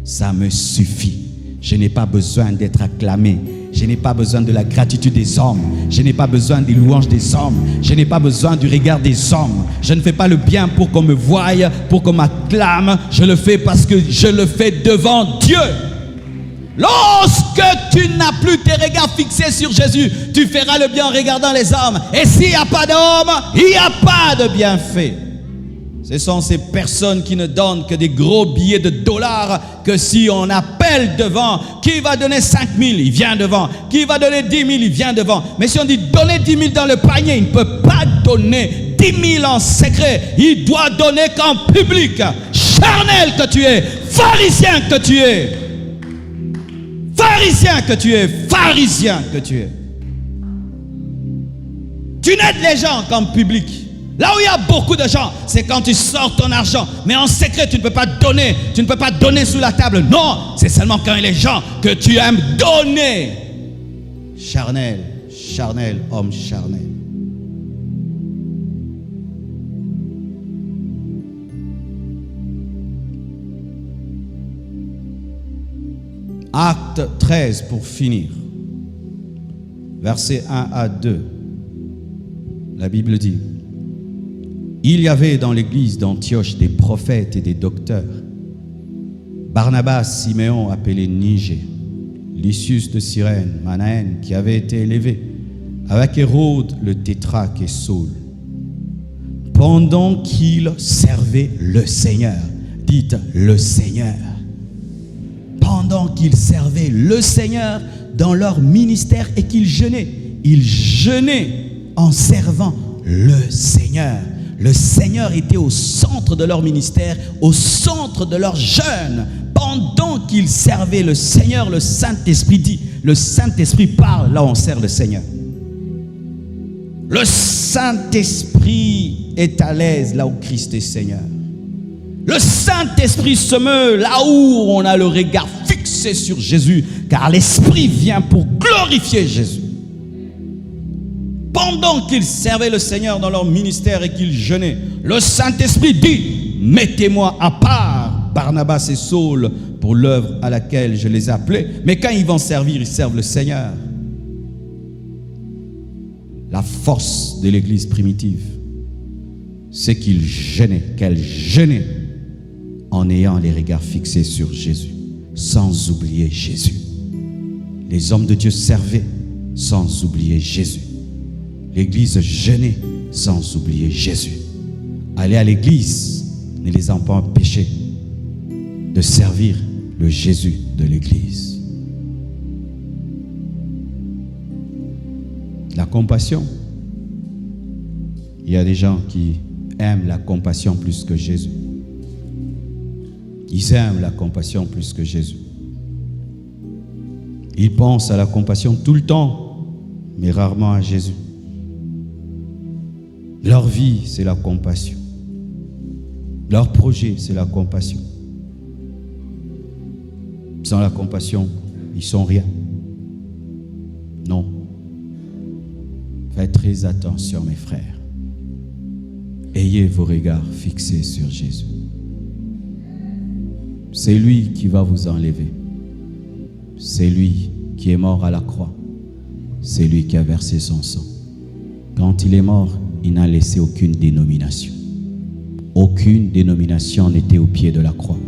Ça me suffit. Je n'ai pas besoin d'être acclamé. Je n'ai pas besoin de la gratitude des hommes. Je n'ai pas besoin des louanges des hommes. Je n'ai pas besoin du regard des hommes. Je ne fais pas le bien pour qu'on me voie, pour qu'on m'acclame. Je le fais parce que je le fais devant Dieu. Lorsque tu n'as plus tes regards fixés sur Jésus, tu feras le bien en regardant les hommes. Et s'il n'y a pas d'homme, il n'y a pas de bienfait. Ce sont ces personnes qui ne donnent que des gros billets de dollars, que si on appelle devant, qui va donner 5 000, il vient devant. Qui va donner 10 000, il vient devant. Mais si on dit donnez 10 000 dans le panier, il ne peut pas donner 10 000 en secret. Il doit donner qu'en public. Charnel que tu es, pharisien que tu es. Pharisien que tu es, pharisien que tu es. Tu n'aides les gens qu'en public. Là où il y a beaucoup de gens, c'est quand tu sors ton argent. Mais en secret, tu ne peux pas donner. Tu ne peux pas donner sous la table. Non, c'est seulement quand il y a les gens que tu aimes donner. Charnel, charnel, homme charnel. Acte 13 pour finir. Versets 1 à 2. La Bible dit: il y avait dans l'église d'Antioche des prophètes et des docteurs. Barnabas, Siméon appelé Niger, Lysius de Cyrène, Manaën qui avait été élevé, avec Hérode le tétrarque et Saul. Pendant qu'ils servaient le Seigneur, dites le Seigneur. Pendant qu'ils servaient le Seigneur dans leur ministère et qu'ils jeûnaient, ils jeûnaient en servant le Seigneur. Le Seigneur était au centre de leur ministère, au centre de leur jeûne. Pendant qu'ils servaient le Seigneur, le Saint-Esprit dit, le Saint-Esprit parle, là on sert le Seigneur. Le Saint-Esprit est à l'aise là où Christ est Seigneur. Le Saint-Esprit se meut là où on a le regard fixé sur Jésus, car l'Esprit vient pour glorifier Jésus. Pendant qu'ils servaient le Seigneur dans leur ministère et qu'ils jeûnaient, le Saint-Esprit dit: mettez-moi à part Barnabas et Saul pour l'œuvre à laquelle je les ai appelés. Mais quand ils vont servir, ils servent le Seigneur. La force de l'église primitive, c'est qu'ils jeûnaient, qu'elle jeûnait en ayant les regards fixés sur Jésus, sans oublier Jésus. Les hommes de Dieu servaient sans oublier Jésus. L'église jeûnait sans oublier Jésus. Aller à l'église ne les a pas empêchés de servir le Jésus de l'église. La compassion. Il y a des gens qui aiment la compassion plus que Jésus. Ils aiment la compassion plus que Jésus. Ils pensent à la compassion tout le temps, mais rarement à Jésus. Leur vie, c'est la compassion. Leur projet, c'est la compassion. Sans la compassion, ils sont rien. Non. Faites très attention, mes frères. Ayez vos regards fixés sur Jésus. C'est lui qui va vous enlever. C'est lui qui est mort à la croix. C'est lui qui a versé son sang. Quand il est mort, il n'a laissé aucune dénomination. Aucune dénomination n'était au pied de la croix.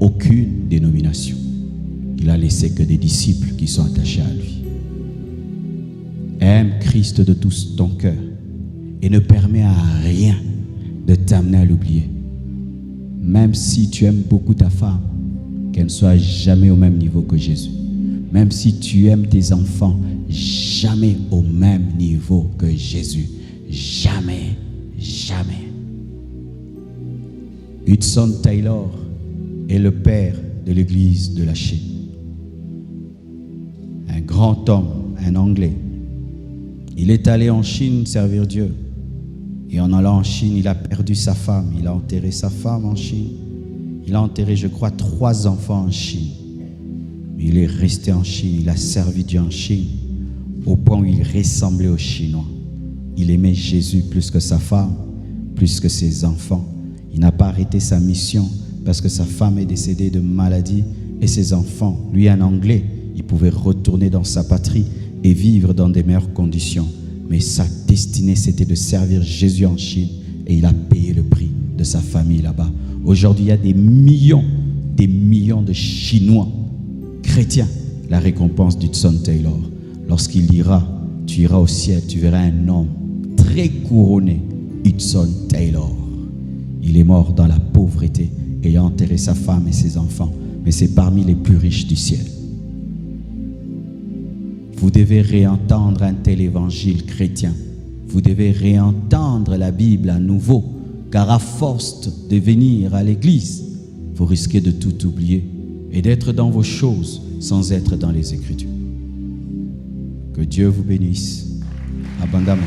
Aucune dénomination. Il a laissé que des disciples qui sont attachés à lui. Aime Christ de tout ton cœur et ne permets à rien de t'amener à l'oublier. Même si tu aimes beaucoup ta femme, qu'elle ne soit jamais au même niveau que Jésus. Même si tu aimes tes enfants, jamais au même niveau que Jésus. Jamais, jamais. Hudson Taylor est le père de l'église de la Chine. Un grand homme, un Anglais. Il est allé en Chine servir Dieu. Et en allant en Chine, il a perdu sa femme. Il a enterré sa femme en Chine. Il a enterré, je crois, 3 enfants en Chine. Mais il est resté en Chine. Il a servi Dieu en Chine au point où il ressemblait aux Chinois. Il aimait Jésus plus que sa femme, plus que ses enfants. Il n'a pas arrêté sa mission parce que sa femme est décédée de maladie et ses enfants, lui un Anglais, il pouvait retourner dans sa patrie et vivre dans des meilleures conditions. Mais sa destinée, c'était de servir Jésus en Chine et il a payé le prix de sa famille là-bas. Aujourd'hui, il y a des millions de Chinois chrétiens. La récompense d'Hudson Taylor. Lorsqu'il ira, tu iras au ciel, tu verras un homme très couronné, Hudson Taylor. Il est mort dans la pauvreté, ayant enterré sa femme et ses enfants, mais c'est parmi les plus riches du ciel. Vous devez réentendre un tel évangile chrétien. Vous devez réentendre la Bible à nouveau, car à force de venir à l'église, vous risquez de tout oublier et d'être dans vos choses sans être dans les Écritures. Que Dieu vous bénisse abondamment.